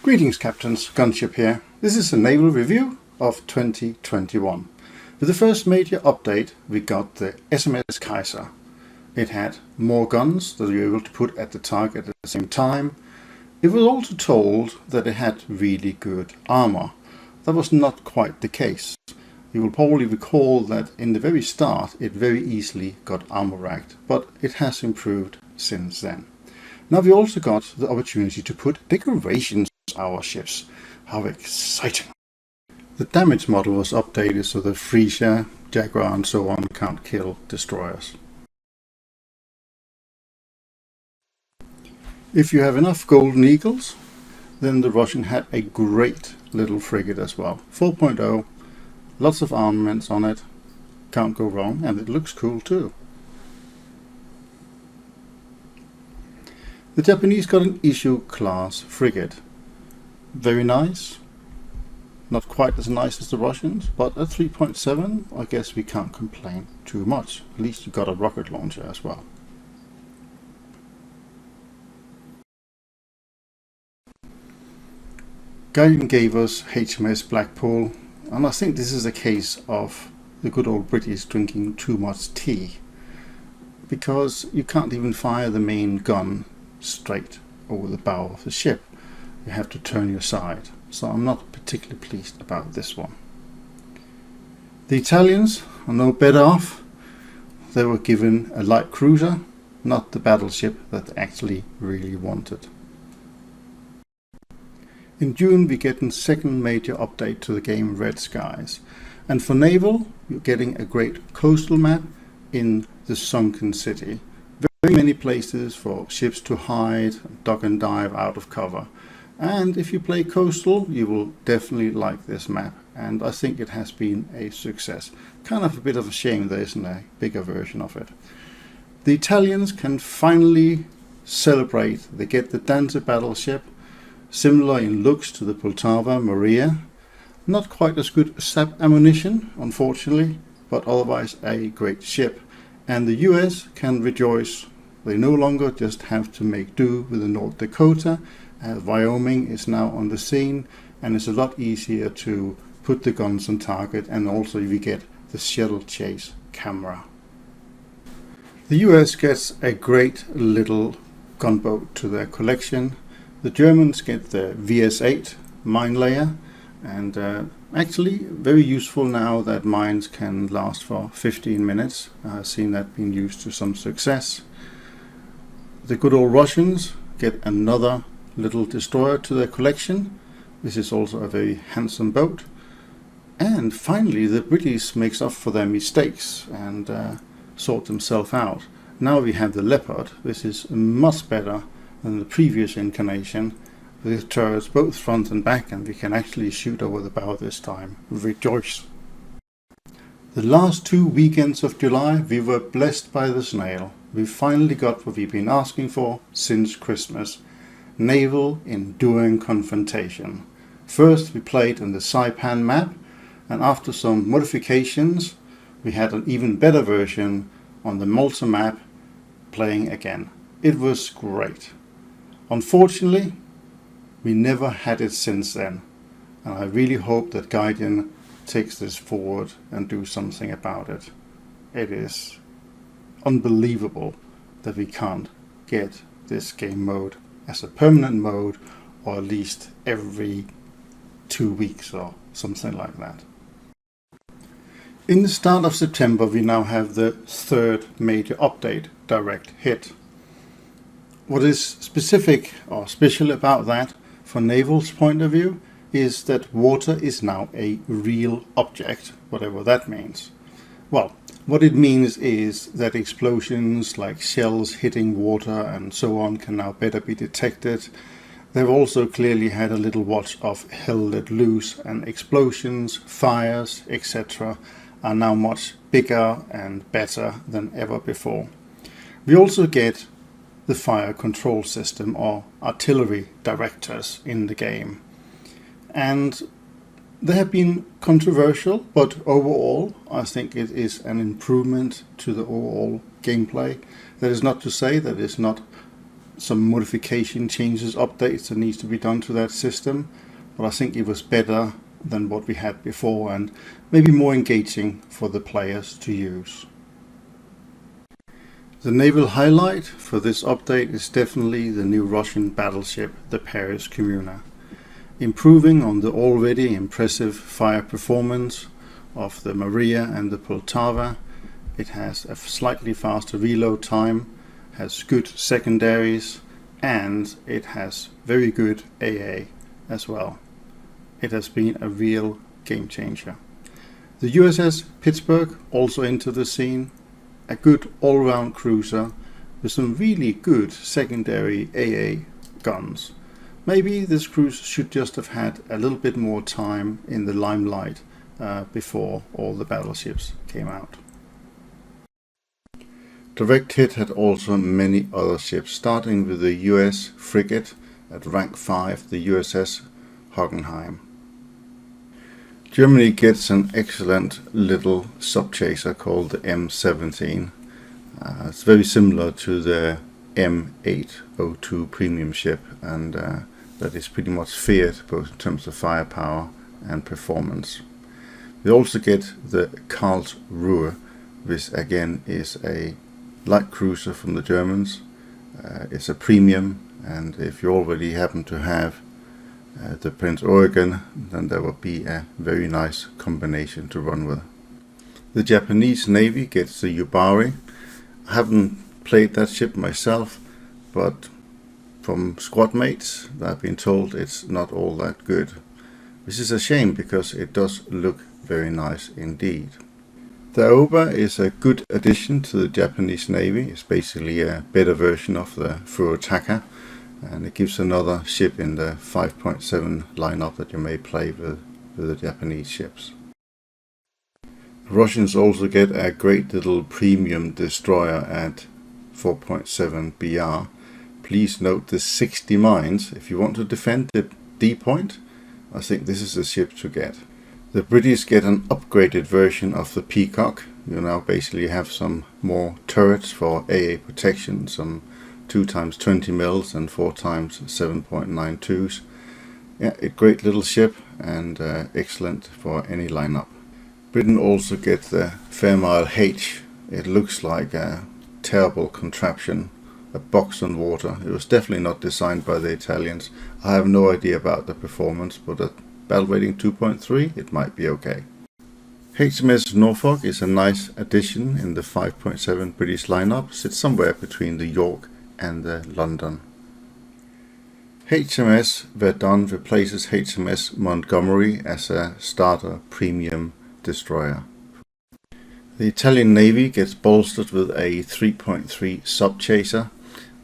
Greetings Captains, Gunship here. This is a naval review of 2021. With the first major update we got the SMS Kaiser. It had more guns that you were able to put at the target at the same time. It was also told that it had really good armor. That was not quite the case. You will probably recall that in the very start it very easily got armor racked, but it has improved since then. Now we also got the opportunity to put decorations on our ships. How exciting! The damage model was updated so that Frisia, Jaguar and so on can't kill destroyers. If you have enough golden eagles, then the Russian had a great little frigate as well. 4.0, lots of armaments on it, can't go wrong, and it looks cool too. The Japanese got an Issue class frigate. Very nice. Not quite as nice as the Russians, but at 3.7 I guess we can't complain too much. At least you got a rocket launcher as well. Guardian gave us HMS Blackpool, and I think this is a case of the good old British drinking too much tea, because you can't even fire the main gun straight over the bow of the ship. You have to turn your side, so I'm not particularly pleased about this one. The Italians are no better off. They were given a light cruiser, not the battleship that they actually really wanted. In June we get a second major update to the game Red Skies, and for naval you're getting a great coastal map in the sunken city. Very many places for ships to hide, duck and dive out of cover. And if you play coastal, you will definitely like this map, and I think it has been a success. Kind of a bit of a shame there isn't a bigger version of it. The Italians can finally celebrate. They get the Dancer battleship, similar in looks to the Poltava Maria. Not quite as good sap ammunition, unfortunately, but otherwise a great ship. And the US can rejoice. They no longer just have to make do with the North Dakota. Wyoming is now on the scene, and it's a lot easier to put the guns on target, and also we get the shuttle chase camera. The US gets a great little gunboat to their collection. The Germans get the VS-8 mine layer, and actually very useful now that mines can last for 15 minutes. I've seen that being used to some success. The good old Russians get another little destroyer to their collection. This is also a very handsome boat. And finally the British makes up for their mistakes and sort themselves out. Now we have the Leopard. This is much better than the previous incarnation, with turrets both front and back, and we can actually shoot over the bow this time. Rejoice! The last 2 weekends of July we were blessed by the snail. We finally got what we've been asking for since Christmas. Naval Enduring Confrontation. First we played on the Saipan map, and after some modifications we had an even better version on the Malta map playing again. It was great. Unfortunately we never had it since then, and I really hope that Guardian takes this forward and do something about it. It is unbelievable that we can't get this game mode as a permanent mode, or at least every 2 weeks or something like that. In the start of September we now have the third major update, Direct Hit. What is specific or special about that from Naval's point of view is that water is now a real object, whatever that means. Well, what it means is that explosions like shells hitting water and so on can now better be detected. They've also clearly had a little watch of hell let loose, and explosions, fires, etc. are now much bigger and better than ever before. We also get the fire control system, or artillery directors, in the game, and they have been controversial, but overall I think it is an improvement to the overall gameplay. That is not to say that it's not some modification changes, updates that needs to be done to that system, but I think it was better than what we had before and maybe more engaging for the players to use. The naval highlight for this update is definitely the new Russian battleship, the Paris Kommuna. Improving on the already impressive fire performance of the Maria and the Poltava, it has a slightly faster reload time, has good secondaries, and it has very good AA as well. It has been a real game changer. The USS Pittsburgh also into the scene, a good all-round cruiser with some really good secondary AA guns. Maybe this cruise should just have had a little bit more time in the limelight before all the battleships came out. Direct hit had also many other ships, starting with the US frigate at rank 5, the USS Hockenheim. Germany gets an excellent little subchaser called the M17. It's very similar to the M802 premium ship, and that is pretty much feared both in terms of firepower and performance. We also get the Karlsruhe, which again is a light cruiser from the Germans. It's a premium, and if you already happen to have the Prince Eugen, then there will be a very nice combination to run with. The Japanese Navy gets the Yubari. I haven't played that ship myself, but from squad mates I've been told it's not all that good, which is a shame because it does look very nice indeed. The Oba is a good addition to the Japanese Navy. It's basically a better version of the Furutaka, and it gives another ship in the 5.7 lineup that you may play with the Japanese ships. The Russians also get a great little premium destroyer at 4.7 BR. Please note the 60 mines. If you want to defend the D point, I think this is the ship to get. The British get an upgraded version of the Peacock. You now basically have some more turrets for AA protection, some 2x20 mils and 4x 7.92s. Yeah, a great little ship and excellent for any lineup. Britain also get the Fairmile H. It looks like a terrible contraption, a box on water. It was definitely not designed by the Italians. I have no idea about the performance, but at battle rating 2.3 it might be okay. HMS Norfolk is a nice addition in the 5.7 British lineup. Sits somewhere between the York and the London. HMS Verdun replaces HMS Montgomery as a starter premium destroyer. The Italian Navy gets bolstered with a 3.3 subchaser.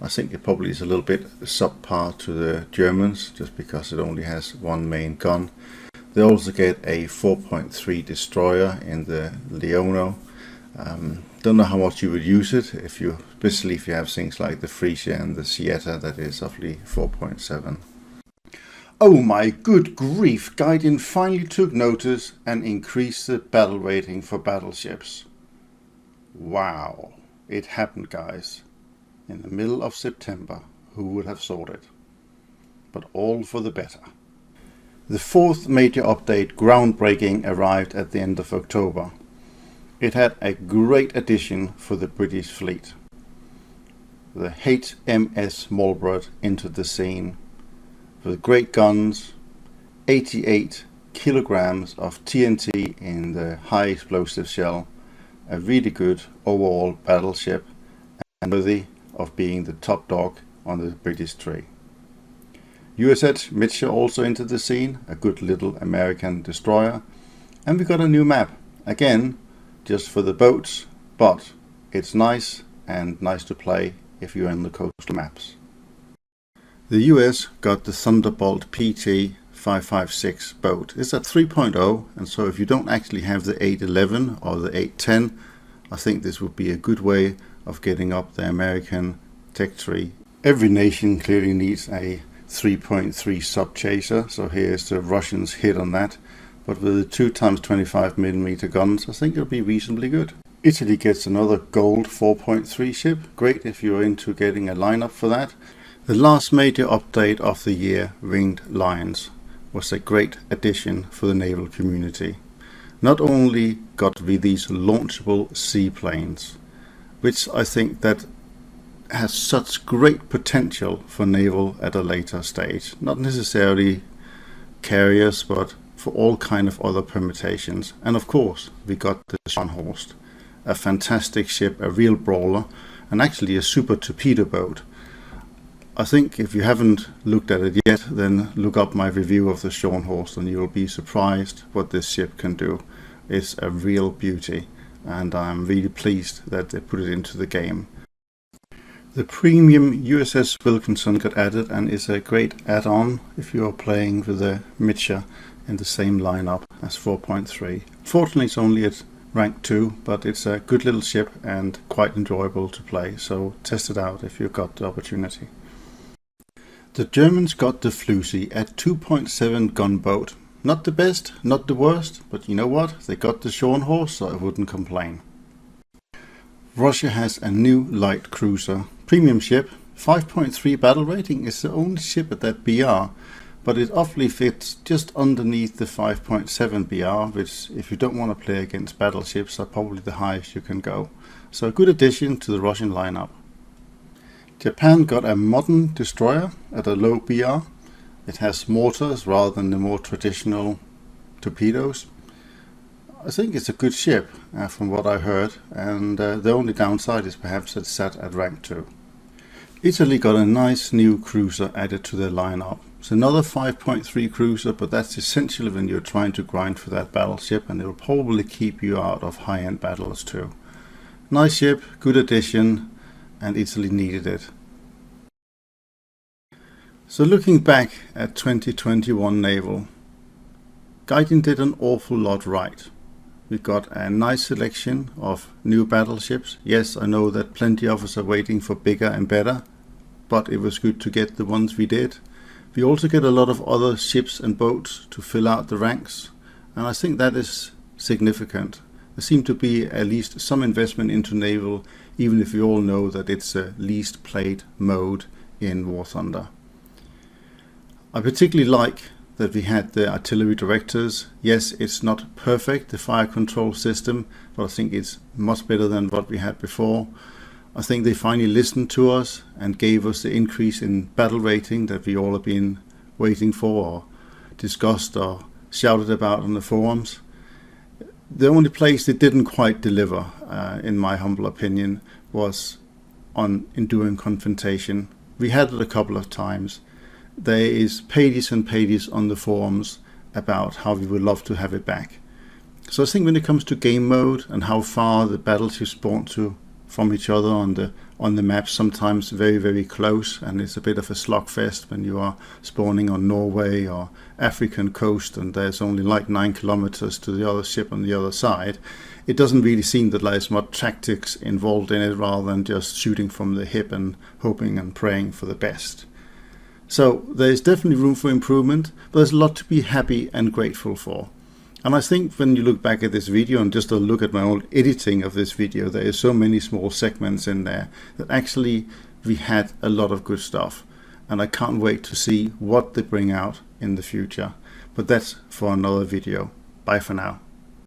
I think it probably is a little bit subpar to the Germans just because it only has one main gun. They also get a 4.3 destroyer in the Leono. Don't know how much you would use it, especially if you have things like the Frisia and the Sieta, that is roughly 4.7. Oh my good grief, Guardian finally took notice and increased the battle rating for battleships. Wow, it happened, guys. In the middle of September, who would have thought it? But all for the better. The fourth major update, groundbreaking, arrived at the end of October. It had a great addition for the British fleet. The HMS Marlborough entered the scene with great guns, 88 kilograms of TNT in the high explosive shell, a really good overall battleship and worthy of being the top dog on the British tree. USS Mitchell also entered the scene, a good little American destroyer, and we got a new map, again just for the boats, but it's nice and nice to play if you're in the coastal maps. The US got the Thunderbolt PT 556 boat. It's at 3.0, and so if you don't actually have the 811 or the 810, I think this would be a good way of getting up the American tech tree. Every nation clearly needs a 3.3 subchaser, so here's the Russians' hit on that. But with the 2x25mm guns, I think it'll be reasonably good. Italy gets another gold 4.3 ship. Great if you're into getting a lineup for that. The last major update of the year, Winged Lions, was a great addition for the naval community. Not only got we these launchable seaplanes, which I think that has such great potential for naval at a later stage, not necessarily carriers, but for all kind of other permutations. And of course we got the Scharnhorst, a fantastic ship, a real brawler, and actually a super torpedo boat. I think if you haven't looked at it yet, then look up my review of the Scharnhorst and you'll be surprised what this ship can do. It's a real beauty, and I'm really pleased that they put it into the game. The premium USS Wilkinson got added and is a great add-on if you are playing with the Mitcher in the same lineup as 4.3. Fortunately it's only at rank 2, but it's a good little ship and quite enjoyable to play, so test it out if you've got the opportunity. The Germans got the Flüssig at 2.7 gunboat. Not the best, not the worst, but you know what? They got the Scharnhorst, so I wouldn't complain. Russia has a new light cruiser, premium ship, 5.3 battle rating. It's the only ship at that BR, but it awfully fits just underneath the 5.7 BR, which if you don't want to play against battleships are probably the highest you can go. So a good addition to the Russian lineup. Japan got a modern destroyer at a low BR. It has mortars rather than the more traditional torpedoes. I think it's a good ship from what I heard, and the only downside is perhaps it's set at rank 2. Italy got a nice new cruiser added to their lineup. It's another 5.3 cruiser, but that's essential when you're trying to grind for that battleship, and it will probably keep you out of high-end battles too. Nice ship, good addition, and Italy needed it. So looking back at 2021 Naval, Gaiden did an awful lot right. We got a nice selection of new battleships. Yes, I know that plenty of us are waiting for bigger and better, but it was good to get the ones we did. We also get a lot of other ships and boats to fill out the ranks, and I think that is significant. There seemed to be at least some investment into naval, even if we all know that it's the least played mode in War Thunder. I particularly like that we had the artillery directors. Yes, it's not perfect, the fire control system, but I think it's much better than what we had before. I think they finally listened to us and gave us the increase in battle rating that we all have been waiting for, or discussed or shouted about on the forums. The only place they didn't quite deliver, in my humble opinion, was on enduring confrontation. We had it a couple of times. There is pages and pages on the forums about how we would love to have it back. So I think when it comes to game mode and how far the battleships spawn from each other on the map, sometimes very, very close, and it's a bit of a slugfest when you are spawning on Norway or African coast and there's only like 9 kilometers to the other ship on the other side. It doesn't really seem that there's much tactics involved in it, rather than just shooting from the hip and hoping and praying for the best. So there's definitely room for improvement, but there's a lot to be happy and grateful for. And I think when you look back at this video and just a look at my own editing of this video, there is so many small segments in there that actually we had a lot of good stuff. And I can't wait to see what they bring out in the future. But that's for another video. Bye for now.